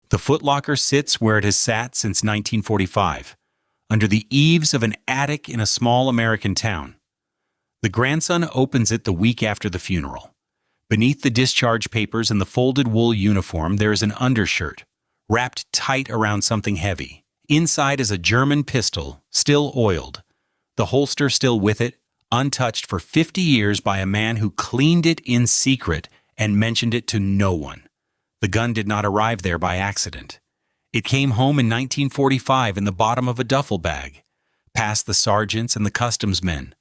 The footlocker sits where it has sat since 1945, under the eaves of an attic in a small American town. The grandson opens it the week after the funeral. Beneath the discharge papers and the folded wool uniform, there is an undershirt, wrapped tight around something heavy. Inside is a German pistol, still oiled. The holster still with it, untouched for 50 years by a man who cleaned it in secret and mentioned it to no one. The gun did not arrive there by accident. It came home in 1945 in the bottom of a duffel bag, past the sergeants and the customs men,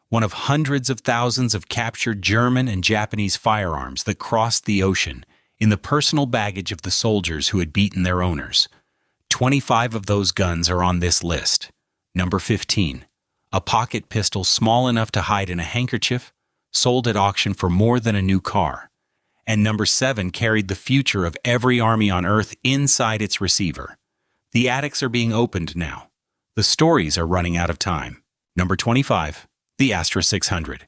one of hundreds of thousands of captured German and Japanese firearms that crossed the ocean in the personal baggage of the soldiers who had beaten their owners. 25 of those guns are on this list. Number 15, a pocket pistol small enough to hide in a handkerchief, sold at auction for more than a new car. And number 7 carried the future of every army on Earth inside its receiver. The attics are being opened now. The stories are running out of time. Number 25, the Astra 600.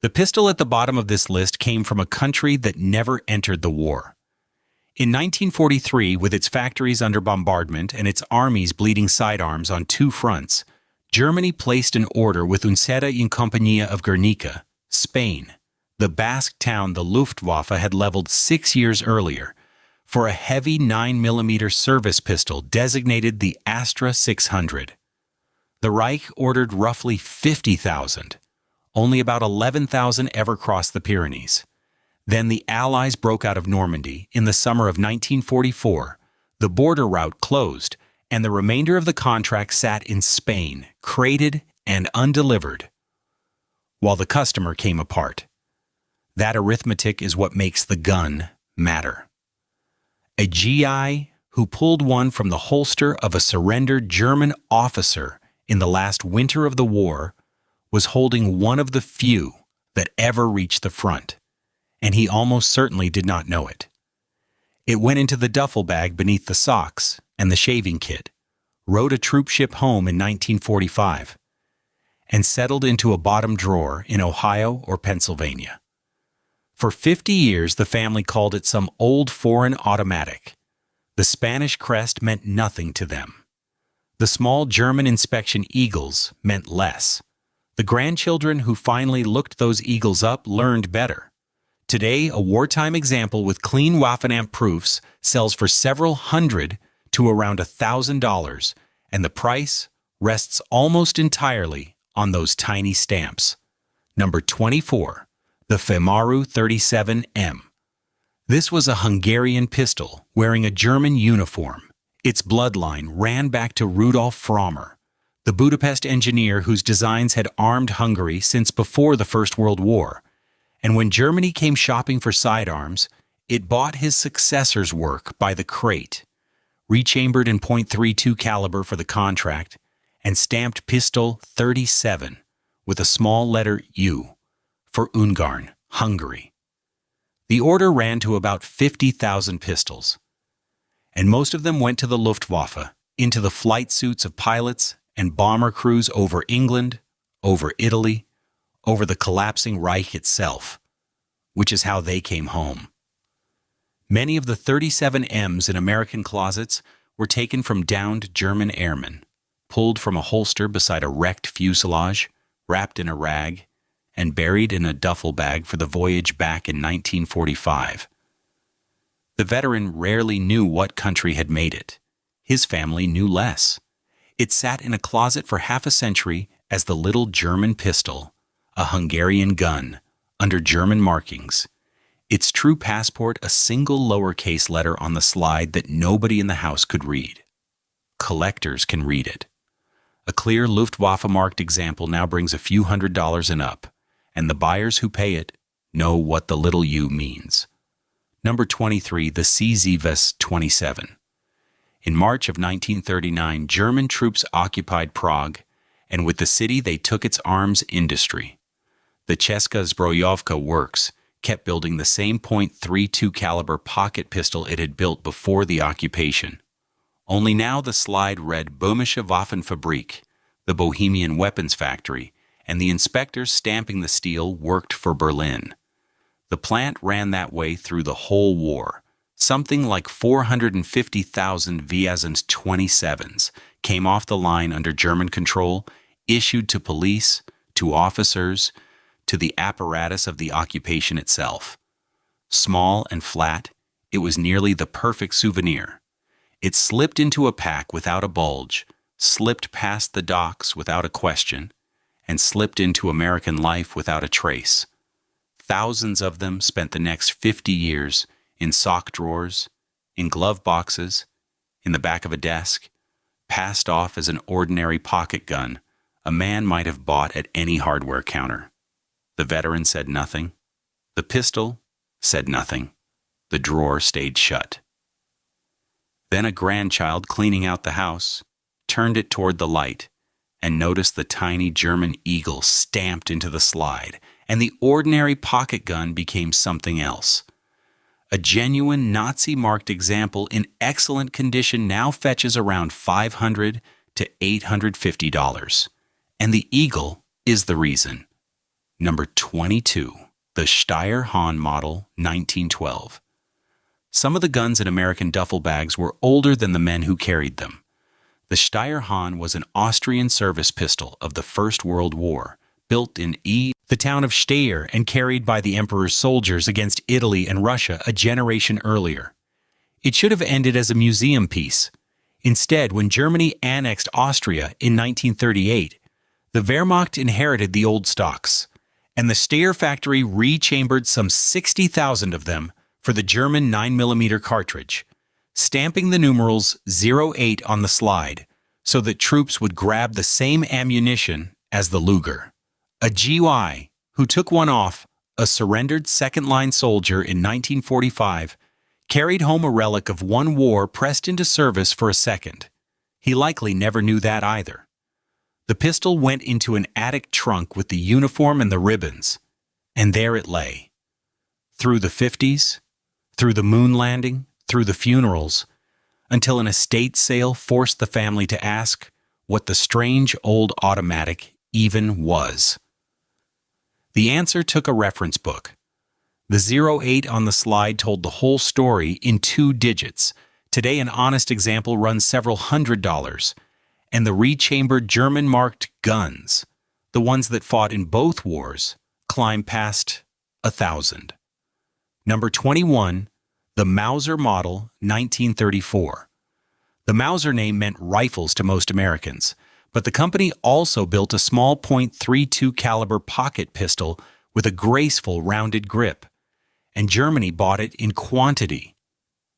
The pistol at the bottom of this list came from a country that never entered the war. In 1943, with its factories under bombardment and its armies bleeding sidearms on 2 fronts, Germany placed an order with Unceda in Compania of Guernica, Spain, the Basque town the Luftwaffe had leveled 6 years earlier, for a heavy 9mm service pistol designated the Astra 600. The Reich ordered roughly 50,000. Only about 11,000 ever crossed the Pyrenees. Then the Allies broke out of Normandy in the summer of 1944. The border route closed, and the remainder of the contract sat in Spain, crated and undelivered, while the customer came apart. That arithmetic is what makes the gun matter. A GI who pulled one from the holster of a surrendered German officer in the last winter of the war was holding one of the few that ever reached the front, and he almost certainly did not know it. It went into the duffel bag beneath the socks and the shaving kit, rode a troop ship home in 1945, and settled into a bottom drawer in Ohio or Pennsylvania. For 50 years, the family called it some old foreign automatic. The Spanish crest meant nothing to them. The small German inspection eagles meant less. The grandchildren who finally looked those eagles up learned better. Today, a wartime example with clean Waffenamp proofs sells for several hundred to around $1,000, and the price rests almost entirely on those tiny stamps. Number 24. The Femaru 37M. This was a Hungarian pistol wearing a German uniform. Its bloodline ran back to Rudolf Frommer, the Budapest engineer whose designs had armed Hungary since before the First World War. And when Germany came shopping for sidearms, it bought his successor's work by the crate, rechambered in .32 caliber for the contract, and stamped Pistol 37 with a small letter U. For Ungarn, Hungary. The order ran to about 50,000 pistols, and most of them went to the Luftwaffe, into the flight suits of pilots and bomber crews over England, over Italy, over the collapsing Reich itself, which is how they came home. Many of the 37Ms in American closets were taken from downed German airmen, pulled from a holster beside a wrecked fuselage, wrapped in a rag, and buried in a duffel bag for the voyage back in 1945. The veteran rarely knew what country had made it. His family knew less. It sat in a closet for half a century as the little German pistol, a Hungarian gun, under German markings. Its true passport a single lowercase letter on the slide that nobody in the house could read. Collectors can read it. A clear Luftwaffe-marked example now brings a few $100s and up, and the buyers who pay it know what the little U means. Number 23, the CZ 27. In March of 1939, German troops occupied Prague, and with the city they took its arms industry. The Česká Zbrojovka Works kept building the same .32 caliber pocket pistol it had built before the occupation. Only now the slide read Böhmische Waffenfabrik, the Bohemian weapons factory, and the inspectors stamping the steel worked for Berlin. The plant ran that way through the whole war, Something like 450,000 WWII came off the line under German control, issued to police, to officers, to the apparatus of the occupation itself. Small and flat, it was nearly the perfect souvenir. It slipped into a pack without a bulge, slipped past the docks without a question, and slipped into American life without a trace. Thousands of them spent the next 50 years in sock drawers, in glove boxes, in the back of a desk, passed off as an ordinary pocket gun a man might have bought at any hardware counter. The veteran said nothing. The pistol said nothing. The drawer stayed shut. Then a grandchild cleaning out the house turned it toward the light and noticed the tiny German eagle stamped into the slide, and the ordinary pocket gun became something else. A genuine Nazi-marked example in excellent condition now fetches around $500 to $850. And the eagle is the reason. Number 22, the Steyr Hahn model 1912. Some of the guns in American duffel bags were older than the men who carried them. The Steyr Hahn was an Austrian service pistol of the First World War, built in the town of Steyr and carried by the Emperor's soldiers against Italy and Russia a generation earlier. It should have ended as a museum piece. Instead, when Germany annexed Austria in 1938, the Wehrmacht inherited the old stocks, and the Steyr factory rechambered some 60,000 of them for the German 9mm cartridge, stamping the numerals 08 on the slide so that troops would grab the same ammunition as the Luger. A GI who took one off a surrendered second-line soldier in 1945 carried home a relic of one war pressed into service for a second. He likely never knew that either. The pistol went into an attic trunk with the uniform and the ribbons, and there it lay. Through the 50s, through the moon landing, through the funerals, until an estate sale forced the family to ask what the strange old automatic even was. The answer took a reference book. The 08 on the slide told the whole story in 2 digits. Today an honest example runs several $100s. And the rechambered German-marked guns, the ones that fought in both wars, climb past 1,000. Number 21, the Mauser model 1934. The Mauser name meant rifles to most Americans, but the company also built a small .32 caliber pocket pistol with a graceful rounded grip, and Germany bought it in quantity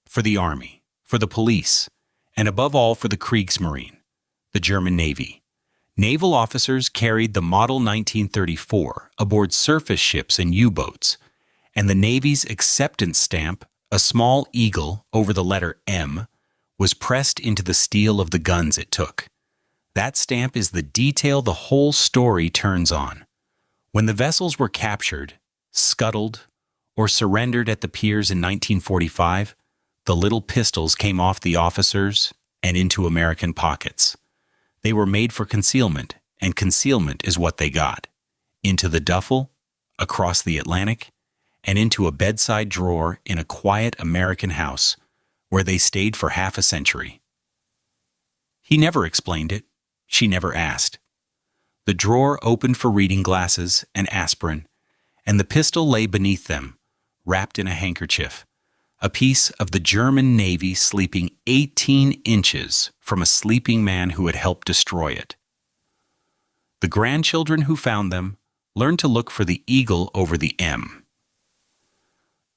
for the army, for the police, and above all for the Kriegsmarine, the German Navy. Naval officers carried the Model 1934 aboard surface ships and U-boats, and the Navy's acceptance stamp, a small eagle over the letter M, was pressed into the steel of the guns it took. That stamp is the detail the whole story turns on. When the vessels were captured, scuttled, or surrendered at the piers in 1945, the little pistols came off the officers and into American pockets. They were made for concealment, and concealment is what they got. Into the duffel, across the Atlantic, and into a bedside drawer in a quiet American house, where they stayed for half a century. He never explained it. She never asked. The drawer opened for reading glasses and aspirin, and the pistol lay beneath them, wrapped in a handkerchief, a piece of the German Navy sleeping 18 inches from a sleeping man who had helped destroy it. The grandchildren who found them learned to look for the eagle over the M.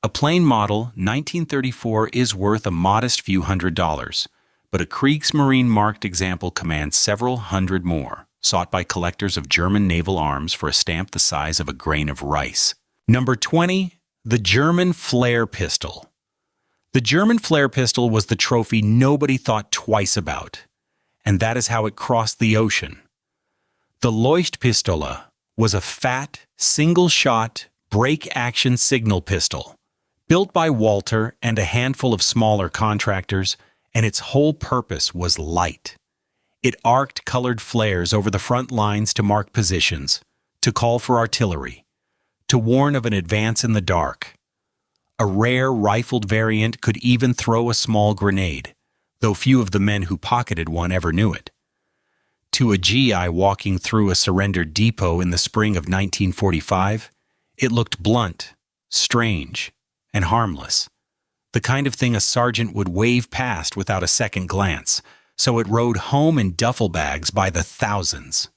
A plain model 1934 is worth a modest few $100s, but a Kriegsmarine marked example commands several hundred more, sought by collectors of German naval arms for a stamp the size of a grain of rice. Number 20, the German flare pistol. The German flare pistol was the trophy nobody thought twice about, and that is how it crossed the ocean. The Leuchtpistole was a fat, single-shot, break-action signal pistol, built by Walther and a handful of smaller contractors, and its whole purpose was light. It arced colored flares over the front lines to mark positions, to call for artillery, to warn of an advance in the dark. A rare rifled variant could even throw a small grenade, though few of the men who pocketed one ever knew it. To a GI walking through a surrendered depot in the spring of 1945, it looked blunt, strange, and harmless. The kind of thing a sergeant would wave past without a second glance, so it rode home in duffel bags by the thousands.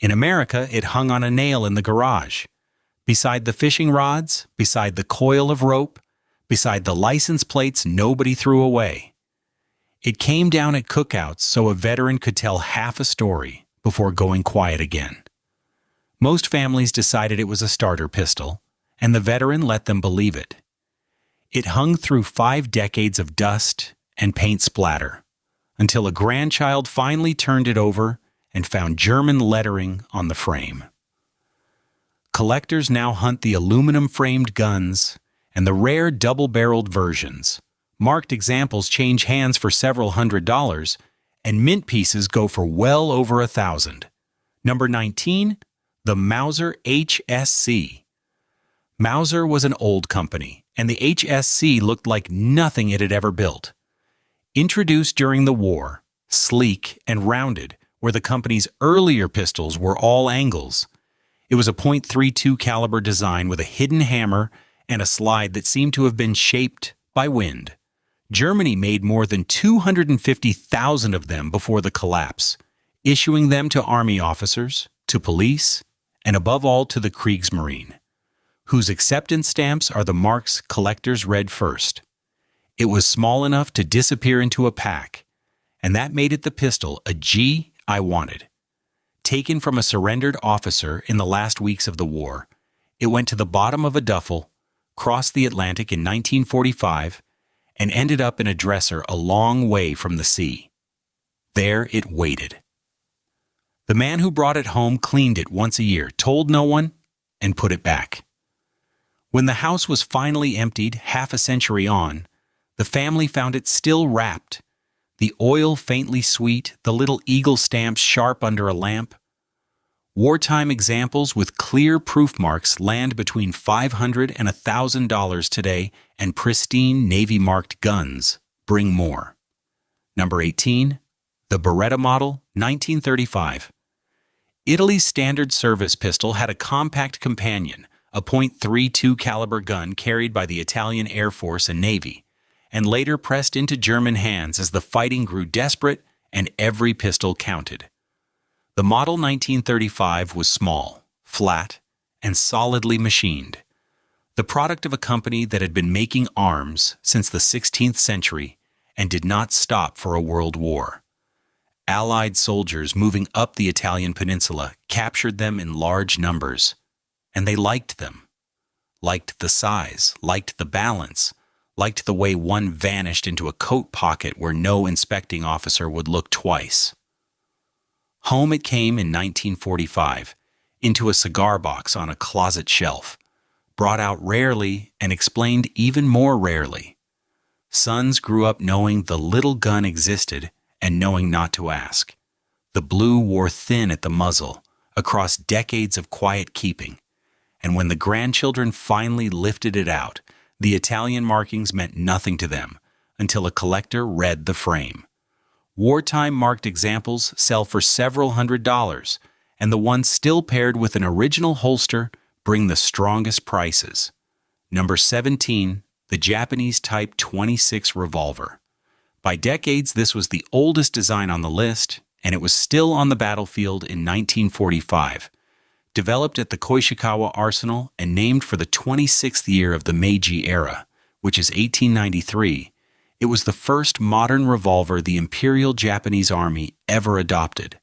In America, it hung on a nail in the garage. Beside the fishing rods, beside the coil of rope, beside the license plates nobody threw away. It came down at cookouts so a veteran could tell half a story before going quiet again. Most families decided it was a starter pistol, and the veteran let them believe it. It hung through 5 decades of dust and paint splatter, until a grandchild finally turned it over and found German lettering on the frame. Collectors now hunt the aluminum-framed guns and the rare double-barreled versions. Marked examples change hands for several $100s, and mint pieces go for well over $1,000. Number 19, the Mauser HSC. Mauser was an old company, and the HSC looked like nothing it had ever built. Introduced during the war, sleek and rounded, where the company's earlier pistols were all angles. It was a .32 caliber design with a hidden hammer and a slide that seemed to have been shaped by wind. Germany made more than 250,000 of them before the collapse, issuing them to army officers, to police, and above all to the Kriegsmarine, whose acceptance stamps are the marks collectors read first. It was small enough to disappear into a pack, and that made it the pistol a G I wanted. Taken from a surrendered officer in the last weeks of the war, it went to the bottom of a duffel, crossed the Atlantic in 1945, and ended up in a dresser a long way from the sea. There it waited. The man who brought it home cleaned it once a year, told no one, and put it back. When the house was finally emptied half a century on, the family found it still wrapped, the oil faintly sweet, the little eagle stamps sharp under a lamp. Wartime examples with clear proof marks land between $500 and $1,000 today, and pristine Navy-marked guns bring more. Number 18, the Beretta model, 1935. Italy's standard service pistol had a compact companion, a .32 caliber gun carried by the Italian Air Force and Navy, and later pressed into German hands as the fighting grew desperate and every pistol counted. The model 1935 was small, flat, and solidly machined. The product of a company that had been making arms since the 16th century and did not stop for a world war. Allied soldiers moving up the Italian peninsula captured them in large numbers, and they liked them. Liked the size, liked the balance, liked the way one vanished into a coat pocket where no inspecting officer would look twice. Home it came in 1945, into a cigar box on a closet shelf, brought out rarely and explained even more rarely. Sons grew up knowing the little gun existed and knowing not to ask. The blue wore thin at the muzzle, across decades of quiet keeping, and when the grandchildren finally lifted it out, the Italian markings meant nothing to them until a collector read the frame. Wartime marked examples sell for several $100s, and the ones still paired with an original holster bring the strongest prices. Number 17, the Japanese Type 26 revolver. By decades, this was the oldest design on the list, and it was still on the battlefield in 1945. Developed at the Koishikawa Arsenal and named for the 26th year of the Meiji era, which is 1893, it was the first modern revolver the Imperial Japanese Army ever adopted.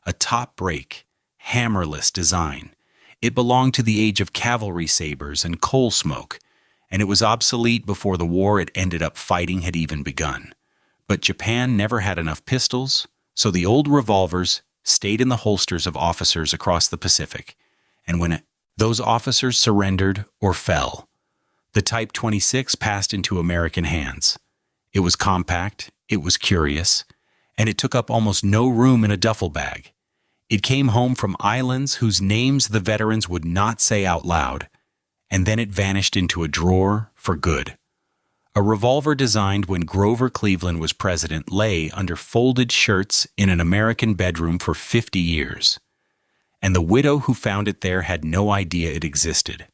A top-break, hammerless design. It belonged to the age of cavalry sabers and coal smoke, and it was obsolete before the war it ended up fighting had even begun. But Japan never had enough pistols, so the old revolvers stayed in the holsters of officers across the Pacific, and when those officers surrendered or fell, the Type 26 passed into American hands. It was compact, it was curious, and it took up almost no room in a duffel bag. It came home from islands whose names the veterans would not say out loud, and then it vanished into a drawer for good. A revolver designed when Grover Cleveland was president lay under folded shirts in an American bedroom for 50 years, and the widow who found it there had no idea it existed.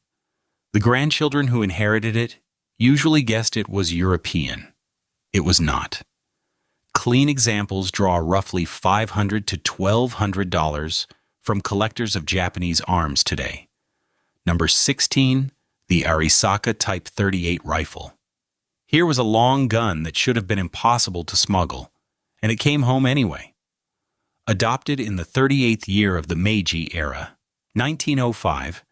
The grandchildren who inherited it usually guessed it was European. It was not. Clean examples draw roughly $500 to $1,200 from collectors of Japanese arms today. Number 16, the Arisaka Type 38 rifle. Here was a long gun that should have been impossible to smuggle, and it came home anyway. Adopted in the 38th year of the Meiji era, 1905,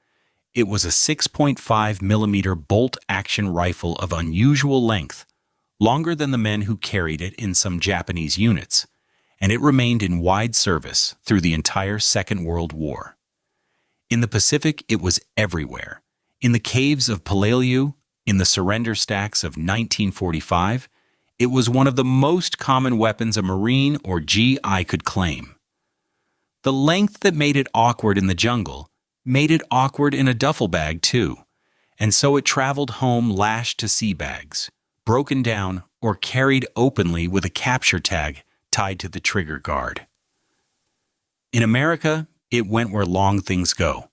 it was a 6.5 millimeter bolt-action rifle of unusual length, longer than the men who carried it in some Japanese units, and it remained in wide service through the entire Second World War. In the Pacific, it was everywhere. In the caves of Palayu, in the surrender stacks of 1945, it was one of the most common weapons a Marine or GI could claim. The length that made it awkward in the jungle made it awkward in a duffel bag too, and so it traveled home lashed to sea bags, broken down or carried openly with a capture tag tied to the trigger guard. In America, it went where long things go.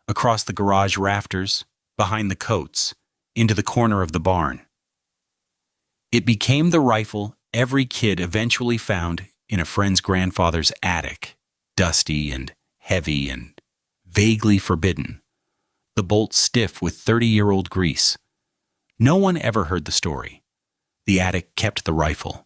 Across the garage rafters, behind the coats, into the corner of the barn. It became the rifle every kid eventually found in a friend's grandfather's attic, dusty and heavy and vaguely forbidden, the bolt stiff with 30-year-old grease. No one ever heard the story. The attic kept the rifle.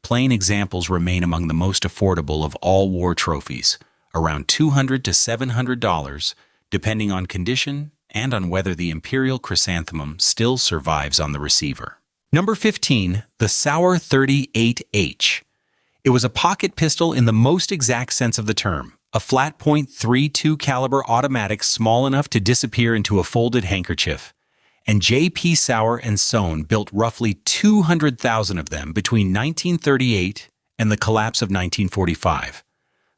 Plain examples remain among the most affordable of all war trophies, around $200 to $700, depending on condition and on whether the Imperial chrysanthemum still survives on the receiver. Number 15, the Sauer 38H. It was a pocket pistol in the most exact sense of the term, a flat point .32 caliber automatic small enough to disappear into a folded handkerchief. And J.P. Sauer & Son built roughly 200,000 of them between 1938 and the collapse of 1945.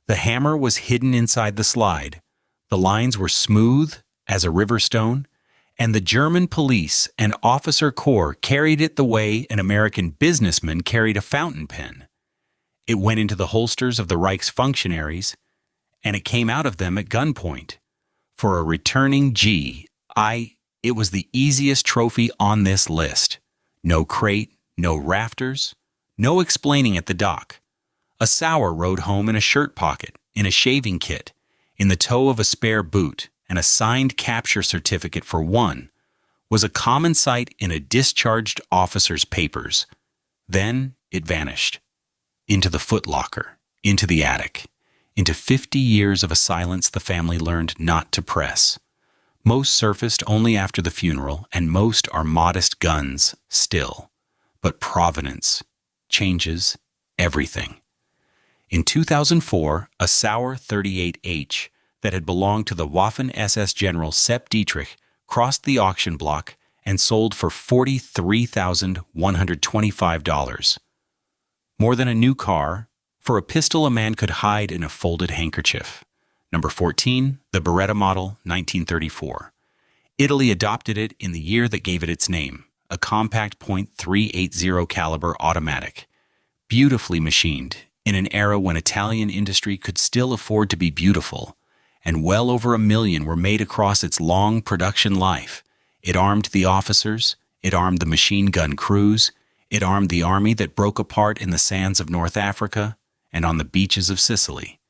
The hammer was hidden inside the slide. The lines were smooth as a river stone, and the German police and officer corps carried it the way an American businessman carried a fountain pen. It went into the holsters of the Reich's functionaries, and it came out of them at gunpoint. For a returning GI, it was the easiest trophy on this list. No crate, no rafters, no explaining at the dock. A Sauer rode home in a shirt pocket, in a shaving kit, in the toe of a spare boot, and a signed capture certificate for one, was a common sight in a discharged officer's papers. Then it vanished. Into the footlocker, into the attic, into 50 years of a silence the family learned not to press. Most surfaced only after the funeral, and most are modest guns still. But provenance changes everything. In 2004, a Sauer 38H that had belonged to the Waffen-SS General Sepp Dietrich crossed the auction block and sold for $43,125. More than a new car, for a pistol a man could hide in a folded handkerchief. Number 14, the Beretta model, 1934. Italy adopted it in the year that gave it its name, a compact .380 caliber automatic, beautifully machined in an era when Italian industry could still afford to be beautiful, and well over 1 million were made across its long production life. It armed the officers, it armed the machine gun crews, it armed the army that broke apart in the sands of North Africa and on the beaches of Sicily.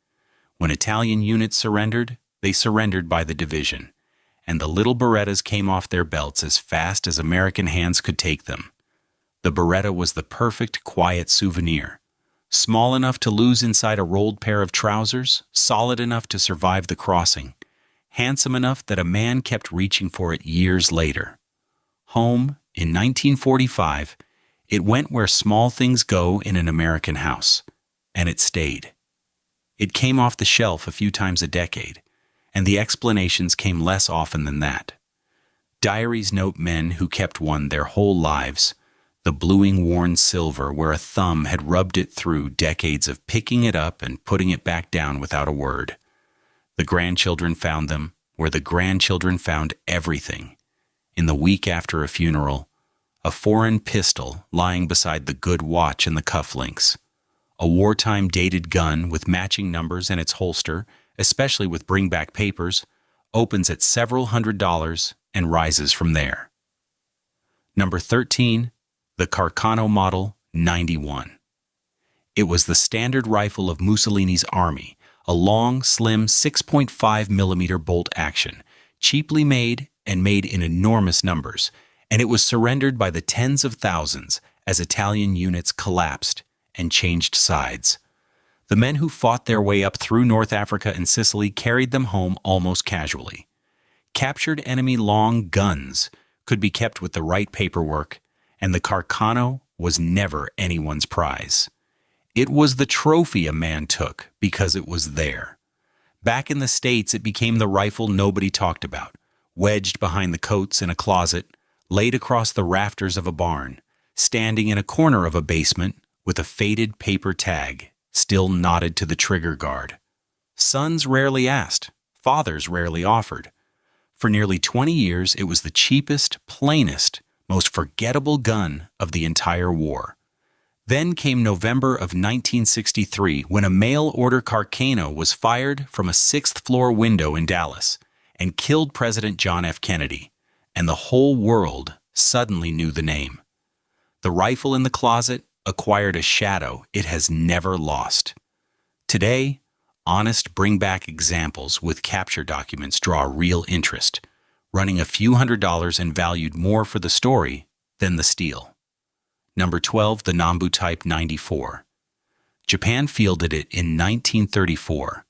When Italian units surrendered, they surrendered by the division, and the little Berettas came off their belts as fast as American hands could take them. The Beretta was the perfect, quiet souvenir. Small enough to lose inside a rolled pair of trousers, solid enough to survive the crossing, handsome enough that a man kept reaching for it years later. Home, in 1945, it went where small things go in an American house, and it stayed. It came off the shelf a few times a decade, and the explanations came less often than that. Diaries note men who kept one their whole lives, the bluing worn silver where a thumb had rubbed it through decades of picking it up and putting it back down without a word. The grandchildren found them where the grandchildren found everything, in the week after a funeral, a foreign pistol lying beside the good watch and the cufflinks, a wartime dated gun with matching numbers in its holster, especially with bring-back papers, opens at several $100s and rises from there. Number 13, the Carcano Model 91. It was the standard rifle of Mussolini's army, a long, slim 6.5mm bolt action, cheaply made and made in enormous numbers, and it was surrendered by the tens of thousands as Italian units collapsed and changed sides. The men who fought their way up through North Africa and Sicily carried them home almost casually. Captured enemy long guns could be kept with the right paperwork, and the Carcano was never anyone's prize. It was the trophy a man took because it was there. Back in the States, it became the rifle nobody talked about, wedged behind the coats in a closet, laid across the rafters of a barn, standing in a corner of a basement with a faded paper tag still knotted to the trigger guard. Sons rarely asked, fathers rarely offered. For nearly 20 years, it was the cheapest, plainest, most forgettable gun of the entire war. Then came November of 1963, when a mail-order Carcano was fired from a sixth-floor window in Dallas and killed President John F. Kennedy, and the whole world suddenly knew the name. The rifle in the closet acquired a shadow it has never lost. Today, honest bring-back examples with capture documents draw real interest, running a few $100s and valued more for the story than the steel. Number 12, the Nambus Type 94. Japan fielded it in 1934,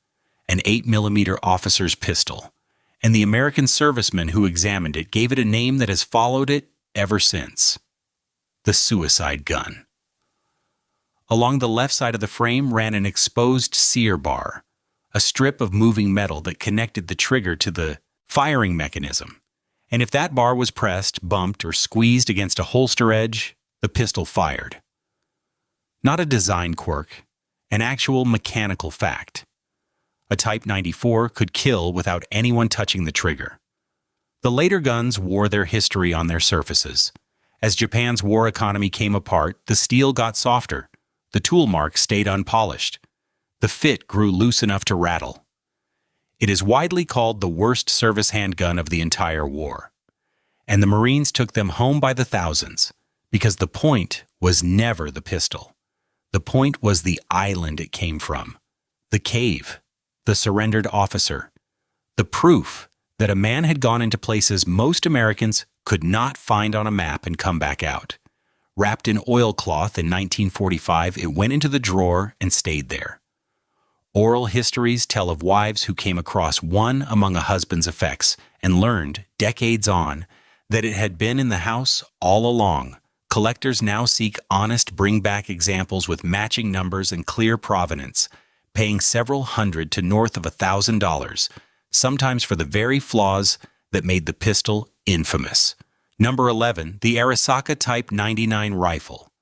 an 8mm officer's pistol, and the American servicemen who examined it gave it a name that has followed it ever since: the suicide gun. Along the left side of the frame ran an exposed sear bar, a strip of moving metal that connected the trigger to the firing mechanism. And if that bar was pressed, bumped, or squeezed against a holster edge, the pistol fired. Not a design quirk, an actual mechanical fact. A Type 94 could kill without anyone touching the trigger. The later guns wore their history on their surfaces. As Japan's war economy came apart, the steel got softer. The tool mark stayed unpolished. The fit grew loose enough to rattle. It is widely called the worst service handgun of the entire war. And the Marines took them home by the thousands, because the point was never the pistol. The point was the island it came from, the cave, the surrendered officer, the proof that a man had gone into places most Americans could not find on a map and come back out. Wrapped in oilcloth in 1945, it went into the drawer and stayed there. Oral histories tell of wives who came across one among a husband's effects and learned, decades on, that it had been in the house all along. Collectors now seek honest bring-back examples with matching numbers and clear provenance, paying several hundred to north of $1,000, sometimes for the very flaws that made the pistol infamous. Number 11, the Arisaka Type 99 rifle.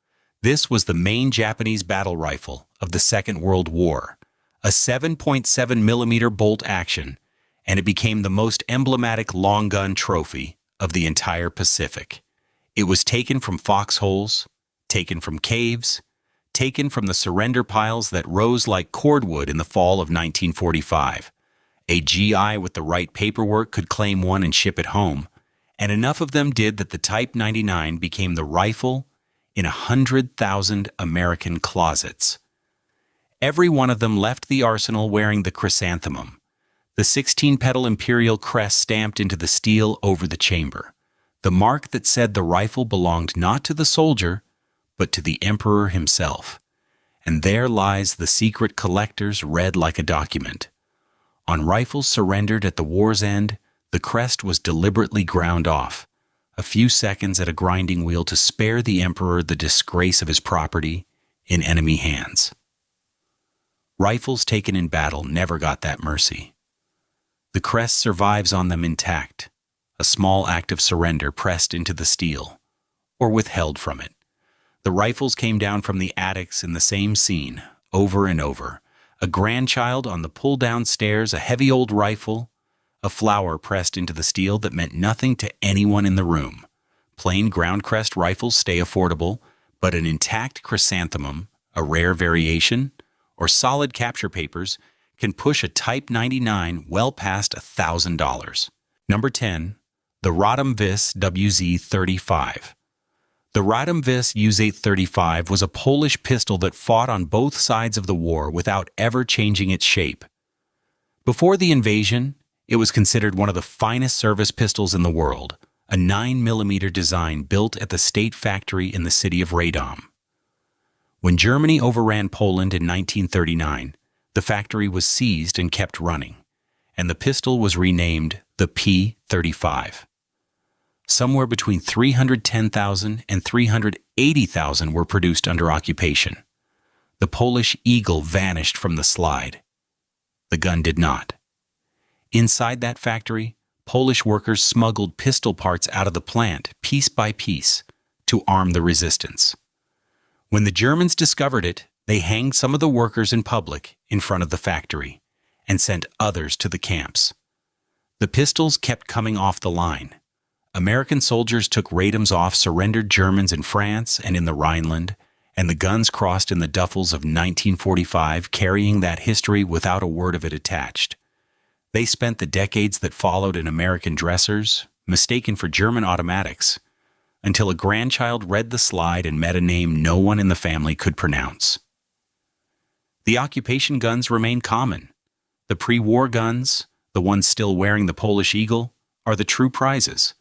This was the main Japanese battle rifle of the Second World War, a 7.7mm bolt action, and it became the most emblematic long gun trophy of the entire Pacific. It was taken from foxholes, taken from caves, taken from the surrender piles that rose like cordwood in the fall of 1945. A GI with the right paperwork could claim one and ship it home, and enough of them did that the Type 99 became the rifle in 100,000 American closets. Every one of them left the arsenal wearing the chrysanthemum, the 16-petal imperial crest stamped into the steel over the chamber, the mark that said the rifle belonged not to the soldier, but to the emperor himself. And there lies the secret collectors read like a document. On rifles surrendered at the war's end, the crest was deliberately ground off, a few seconds at a grinding wheel to spare the emperor the disgrace of his property in enemy hands. Rifles taken in battle never got that mercy. The crest survives on them intact, a small act of surrender pressed into the steel, or withheld from it. The rifles came down from the attics in the same scene, over and over. A grandchild on the pull-down stairs, a heavy old rifle, a flower pressed into the steel that meant nothing to anyone in the room. Plain ground crest rifles stay affordable, but an intact chrysanthemum, a rare variation, or solid capture papers can push a Type 99 well past $1,000. Number 10. The WWII WZ-35. The WWII UZ-35 was a Polish pistol that fought on both sides of the war without ever changing its shape. Before the invasion, it was considered one of the finest service pistols in the world, a 9mm design built at the state factory in the city of Radom. When Germany overran Poland in 1939, the factory was seized and kept running, and the pistol was renamed the P38. Somewhere between 310,000 and 380,000 were produced under occupation. The Polish Eagle vanished from the slide. The gun did not. Inside that factory, Polish workers smuggled pistol parts out of the plant, piece by piece, to arm the resistance. When the Germans discovered it, they hanged some of the workers in public in front of the factory and sent others to the camps. The pistols kept coming off the line. American soldiers took radoms off surrendered Germans in France and in the Rhineland, and the guns crossed in the Duffels of 1945, carrying that history without a word of it attached. They spent the decades that followed in American dressers, mistaken for German automatics, until a grandchild read the slide and met a name no one in the family could pronounce. The occupation guns remain common. The pre-war guns, the ones still wearing the Polish Eagle, are the true prizes.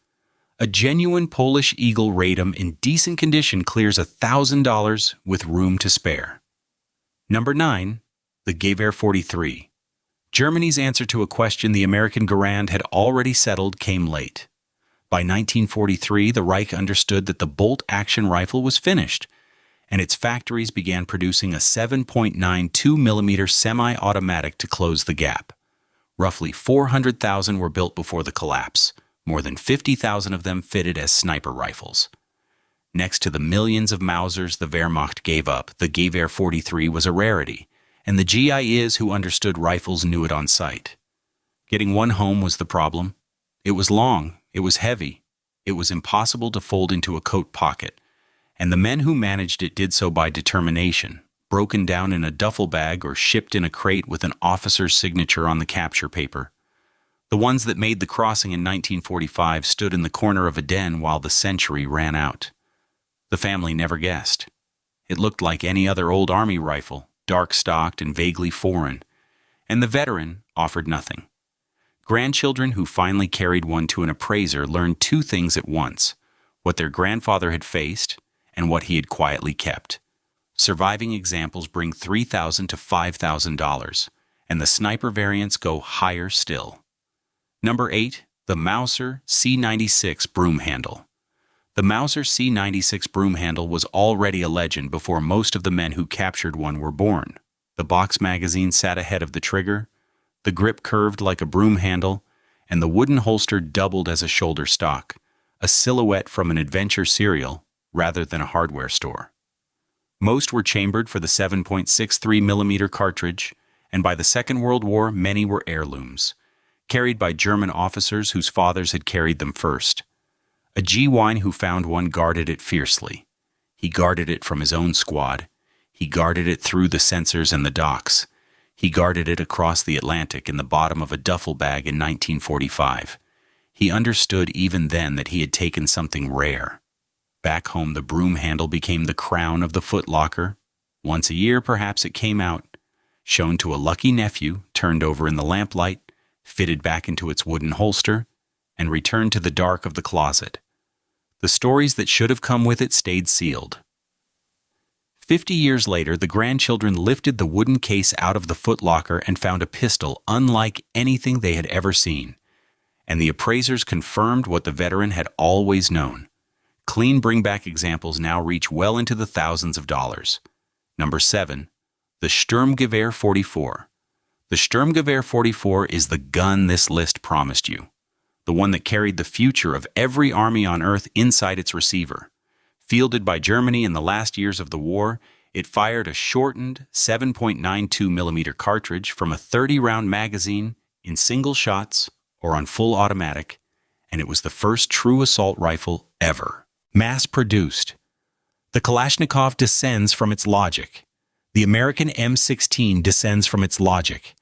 A genuine Polish Eagle radom in decent condition clears $1,000 with room to spare. Number 9. The Gewehr 43. Germany's answer to a question the American Garand had already settled came late. By 1943, the Reich understood that the bolt-action rifle was finished, and its factories began producing a 7.92mm semi-automatic to close the gap. Roughly 400,000 were built before the collapse, more than 50,000 of them fitted as sniper rifles. Next to the millions of Mausers the Wehrmacht gave up, the Gewehr 43 was a rarity, and the GIs who understood rifles knew it on sight. Getting one home was the problem. It was long, it was heavy, it was impossible to fold into a coat pocket, and the men who managed it did so by determination, broken down in a duffel bag or shipped in a crate with an officer's signature on the capture paper. The ones that made the crossing in 1945 stood in the corner of a den while the century ran out. The family never guessed. It looked like any other old army rifle, dark-stocked and vaguely foreign, and the veteran offered nothing. Grandchildren who finally carried one to an appraiser learned two things at once: what their grandfather had faced and what he had quietly kept. Surviving examples bring $3,000 to $5,000, and the sniper variants go higher still. Number 8. The Mauser C96 Broom Handle. The Mauser C96 broom handle was already a legend before most of the men who captured one were born. The box magazine sat ahead of the trigger, the grip curved like a broom handle, and the wooden holster doubled as a shoulder stock, a silhouette from an adventure serial rather than a hardware store. Most were chambered for the 7.63mm cartridge, and by the Second World War many were heirlooms, carried by German officers whose fathers had carried them first. A GWII who found one guarded it fiercely. He guarded it from his own squad. He guarded it through the sensors and the docks. He guarded it across the Atlantic in the bottom of a duffel bag in 1945. He understood even then that he had taken something rare. Back home, the broom handle became the crown of the footlocker. Once a year, perhaps, it came out, shown to a lucky nephew, turned over in the lamplight, fitted back into its wooden holster, and returned to the dark of the closet. The stories that should have come with it stayed sealed. 50 years later, the grandchildren lifted the wooden case out of the footlocker and found a pistol unlike anything they had ever seen. And the appraisers confirmed what the veteran had always known. Clean bring-back examples now reach well into the thousands of dollars. Number 7. The Sturmgewehr 44. The Sturmgewehr 44 is the gun this list promised you. The one that carried the future of every army on Earth inside its receiver. Fielded by Germany in the last years of the war, it fired a shortened 7.92mm cartridge from a 30-round magazine in single shots or on full automatic, and it was the first true assault rifle ever. Mass-produced. The Kalashnikov descends from its logic. The American M16 descends from its logic.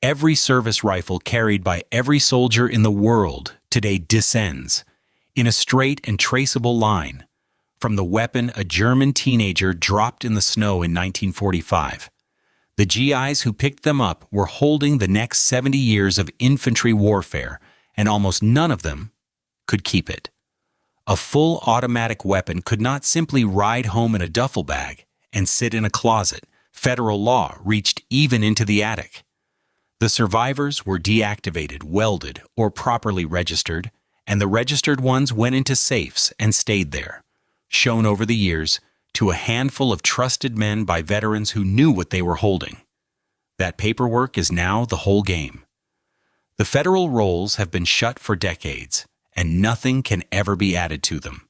Every service rifle carried by every soldier in the world today descends, in a straight and traceable line, from the weapon a German teenager dropped in the snow in 1945. The GIs who picked them up were holding the next 70 years of infantry warfare, and almost none of them could keep it. A full automatic weapon could not simply ride home in a duffel bag and sit in a closet. Federal law reached even into the attic. The survivors were deactivated, welded, or properly registered, and the registered ones went into safes and stayed there, shown over the years to a handful of trusted men by veterans who knew what they were holding. That paperwork is now the whole game. The federal rolls have been shut for decades, and nothing can ever be added to them.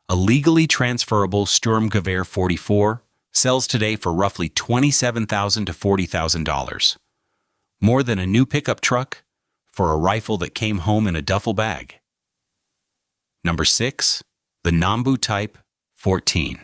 A legally transferable Sturmgewehr 44 sells today for roughly $27,000 to $40,000. More than a new pickup truck for a rifle that came home in a duffel bag. Number 6. The Nambus Type 14.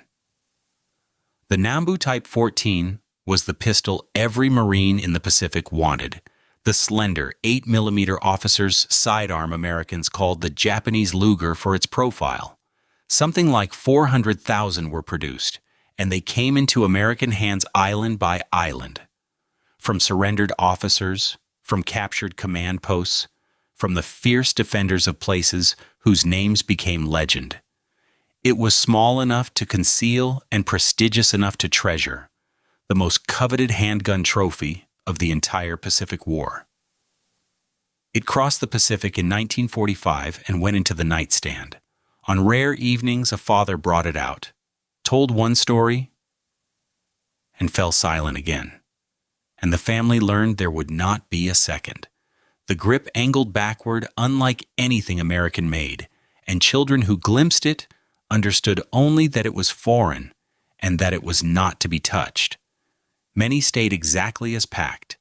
The Nambus Type 14 was the pistol every Marine in the Pacific wanted. The slender 8mm officer's sidearm Americans called the Japanese Luger for its profile. Something like 400,000 were produced, and they came into American hands island by island. From surrendered officers, from captured command posts, from the fierce defenders of places whose names became legend. It was small enough to conceal and prestigious enough to treasure, the most coveted handgun trophy of the entire Pacific War. It crossed the Pacific in 1945 and went into the nightstand. On rare evenings, a father brought it out, told one story, and fell silent again. And the family learned there would not be a second. The grip angled backward unlike anything American made, and children who glimpsed it understood only that it was foreign and that it was not to be touched. Many stayed exactly as packed.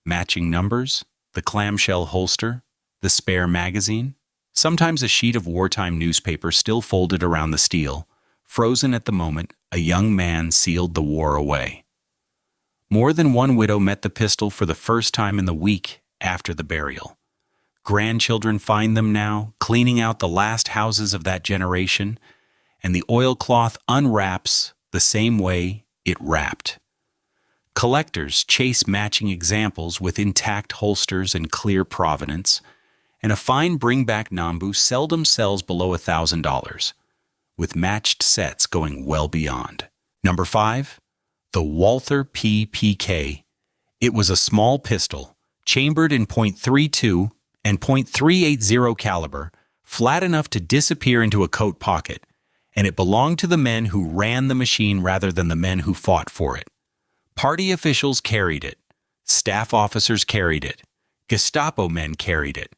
Matching numbers, the clamshell holster, the spare magazine, sometimes a sheet of wartime newspaper still folded around the steel. Frozen at the moment, a young man sealed the war away. More than one widow met the pistol for the first time in the week after the burial. Grandchildren find them now, cleaning out the last houses of that generation, and the oilcloth unwraps the same way it wrapped. Collectors chase matching examples with intact holsters and clear provenance, and a fine bring-back Nambus seldom sells below $1,000, with matched sets going well beyond. Number 5. The Walther PPK. It was a small pistol, chambered in .32 and .380 caliber, flat enough to disappear into a coat pocket, and it belonged to the men who ran the machine rather than the men who fought for it. Party officials carried it, staff officers carried it, Gestapo men carried it,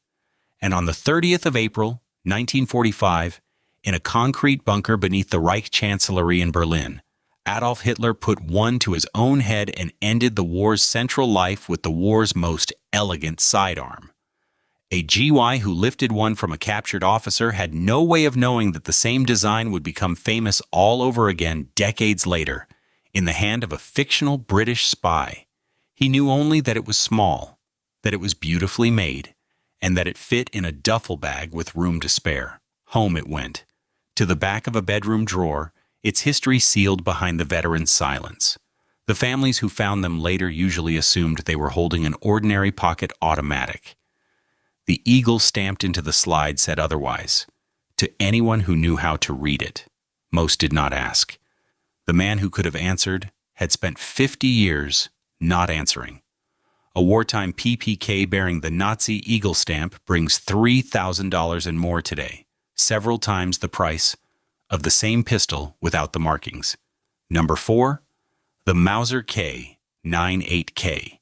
and on the 30th of April, 1945, in a concrete bunker beneath the Reich Chancellery in Berlin, Adolf Hitler put one to his own head and ended the war's central life with the war's most elegant sidearm. A GY who lifted one from a captured officer had no way of knowing that the same design would become famous all over again decades later, in the hand of a fictional British spy. He knew only that it was small, that it was beautifully made, and that it fit in a duffel bag with room to spare. Home it went, to the back of a bedroom drawer, its history sealed behind the veteran's silence. The families who found them later usually assumed they were holding an ordinary pocket automatic. The eagle stamped into the slide said otherwise, to anyone who knew how to read it. Most did not ask. The man who could have answered had spent 50 years not answering. A wartime PPK bearing the Nazi eagle stamp brings $3,000 and more today, several times the price of the same pistol without the markings. Number 4. The Mauser K98K.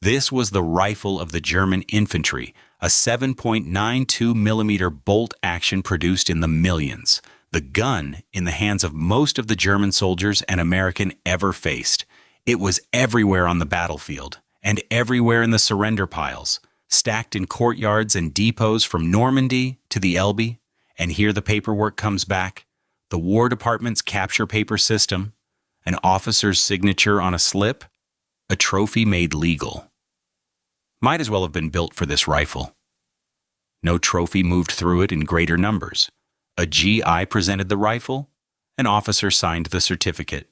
This was the rifle of the German infantry, a 7.92mm bolt action produced in the millions, the gun in the hands of most of the German soldiers an American ever faced. It was everywhere on the battlefield, and everywhere in the surrender piles, stacked in courtyards and depots from Normandy to the Elbe, and here the paperwork comes back, the War Department's capture paper system, an officer's signature on a slip, a trophy made legal. Might as well have been built for this rifle. No trophy moved through it in greater numbers. A GI presented the rifle, an officer signed the certificate,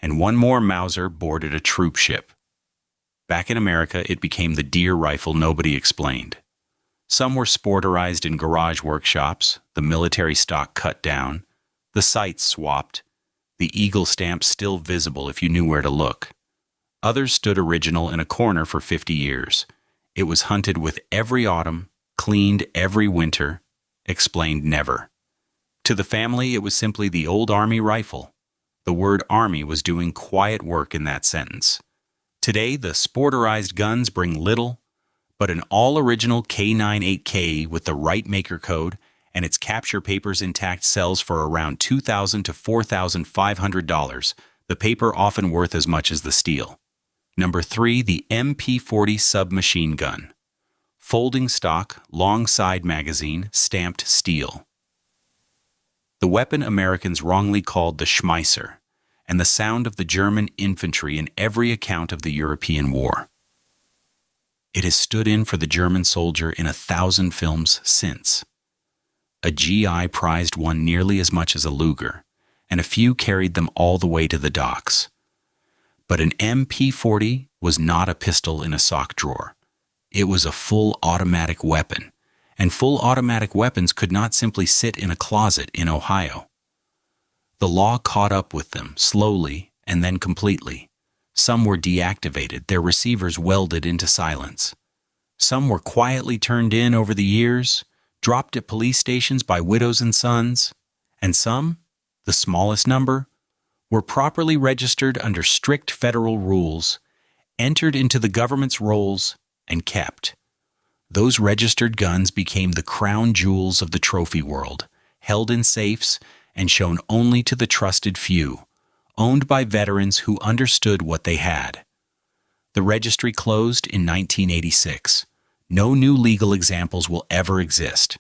and one more Mauser boarded a troop ship. Back in America, it became the deer rifle nobody explained. Some were sporterized in garage workshops, the military stock cut down, the sights swapped, the eagle stamp still visible if you knew where to look. Others stood original in a corner for 50 years. It was hunted with every autumn, cleaned every winter, explained never. To the family, it was simply the old Army rifle. The word Army was doing quiet work in that sentence. Today, the sporterized guns bring little, but an all-original K98K with the right maker code and its capture papers intact sells for around $2,000 to $4,500, the paper often worth as much as the steel. Number 3, the MP40 submachine gun. Folding stock, long side magazine, stamped steel. The weapon Americans wrongly called the Schmeisser, and the sound of the German infantry in every account of the European war. It has stood in for the German soldier in 1,000 films since. A GI prized one nearly as much as a Luger, and a few carried them all the way to the docks. But an MP40 was not a pistol in a sock drawer. It was a full automatic weapon, and full automatic weapons could not simply sit in a closet in Ohio. The law caught up with them, slowly and then completely. Some were deactivated, their receivers welded into silence. Some were quietly turned in over the years, dropped at police stations by widows and sons, and some, the smallest number, were properly registered under strict federal rules, entered into the government's rolls, and kept. Those registered guns became the crown jewels of the trophy world, held in safes and shown only to the trusted few, owned by veterans who understood what they had. The registry closed in 1986. No new legal examples will ever exist.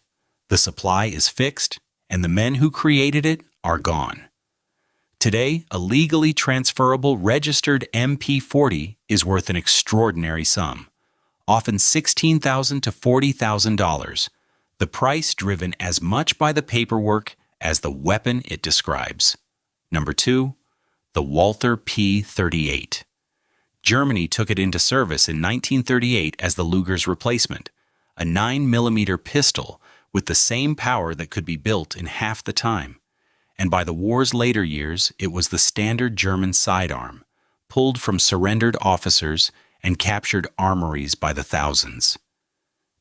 The supply is fixed, and the men who created it are gone. Today, a legally transferable registered MP40 is worth an extraordinary sum, often $16,000 to $40,000, the price driven as much by the paperwork as the weapon it describes. Number 2, the Walther P38. Germany took it into service in 1938 as the Luger's replacement, a 9mm pistol with the same power that could be built in half the time. And by the war's later years, it was the standard German sidearm, pulled from surrendered officers and captured armories by the thousands.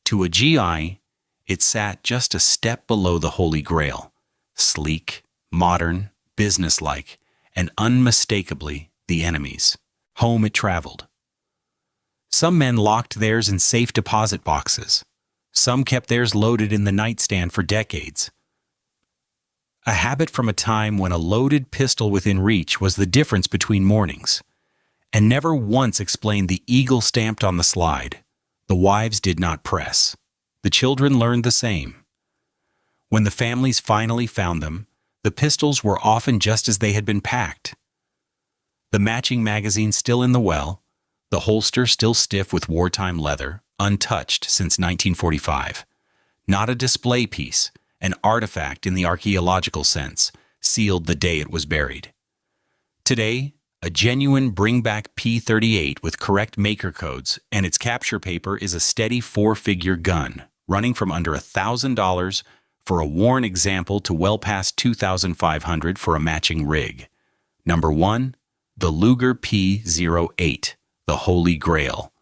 To a GI, it sat just a step below the Holy Grail, sleek, modern, businesslike, and unmistakably the enemy's. Home it traveled. Some men locked theirs in safe deposit boxes. Some kept theirs loaded in the nightstand for decades. A habit from a time when a loaded pistol within reach was the difference between mornings, and never once explained the eagle stamped on the slide. The wives did not press. The children learned the same. When the families finally found them, the pistols were often just as they had been packed. The matching magazine still in the well, the holster still stiff with wartime leather, untouched since 1945. Not a display piece, an artifact in the archaeological sense, sealed the day it was buried. Today, a genuine bring-back P38 with correct maker codes and its capture paper is a steady 4-figure gun, running from under $1,000 for a worn example to well past $2,500 for a matching rig. Number 1, the Luger P08, the Holy Grail.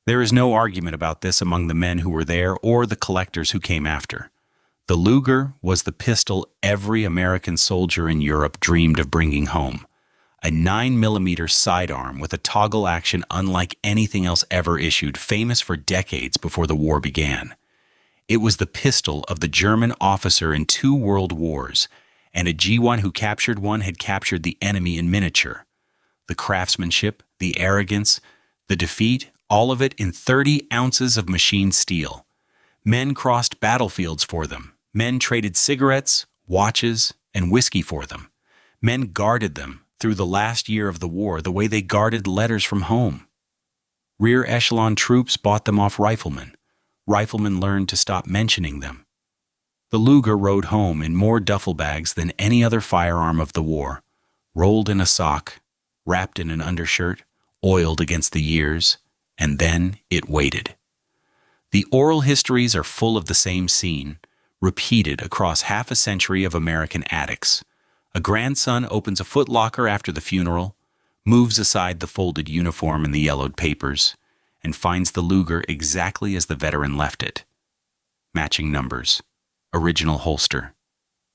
There is no argument about this among the men who were there or the collectors who came after. The Luger was the pistol every American soldier in Europe dreamed of bringing home. A 9mm sidearm with a toggle action unlike anything else ever issued, famous for decades before the war began. It was the pistol of the German officer in 2 world wars, and a G1 who captured one had captured the enemy in miniature. The craftsmanship, the arrogance, the defeat, all of it in 30 ounces of machined steel. Men crossed battlefields for them. Men traded cigarettes, watches, and whiskey for them. Men guarded them through the last year of the war the way they guarded letters from home. Rear echelon troops bought them off riflemen. Riflemen learned to stop mentioning them. The Luger rode home in more duffel bags than any other firearm of the war, rolled in a sock, wrapped in an undershirt, oiled against the years, and then it waited. The oral histories are full of the same scene, repeated across half a century of American attics. A grandson opens a footlocker after the funeral, moves aside the folded uniform and the yellowed papers, and finds the Luger exactly as the veteran left it. Matching numbers, original holster,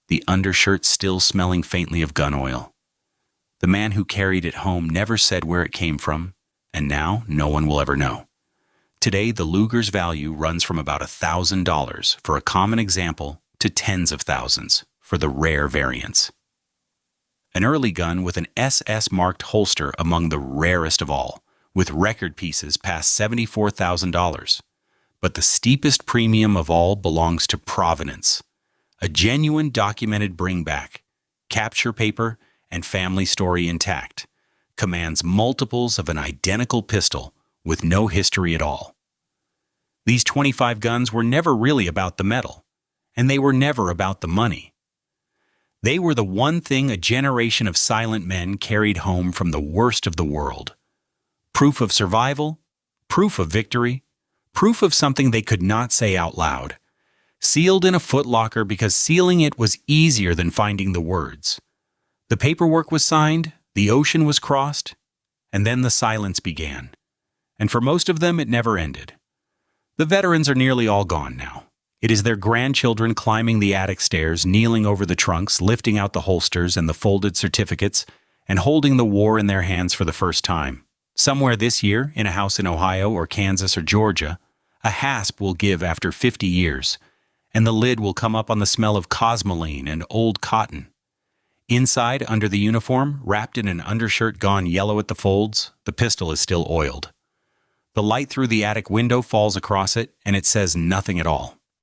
the undershirt still smelling faintly of gun oil. The man who carried it home never said where it came from, and now no one will ever know. Today, the Luger's value runs from about $1,000 for a common example to tens of thousands for the rare variants. An early gun with an SS-marked holster among the rarest of all, with record pieces past $74,000. But the steepest premium of all belongs to provenance, a genuine documented bringback, capture paper, and family story intact, commands multiples of an identical pistol with no history at all. These 25 guns were never really about the metal, and they were never about the money. They were the one thing a generation of silent men carried home from the worst of the world. Proof of survival, proof of victory, proof of something they could not say out loud. Sealed in a footlocker because sealing it was easier than finding the words. The paperwork was signed, the ocean was crossed, and then the silence began. And for most of them, it never ended. The veterans are nearly all gone now. It is their grandchildren climbing the attic stairs, kneeling over the trunks, lifting out the holsters and the folded certificates, and holding the war in their hands for the first time. Somewhere this year, in a house in Ohio or Kansas or Georgia, a hasp will give after 50 years, and the lid will come up on the smell of cosmoline and old cotton. Inside, under the uniform, wrapped in an undershirt gone yellow at the folds, the pistol is still oiled. The light through the attic window falls across it, and it says nothing at all.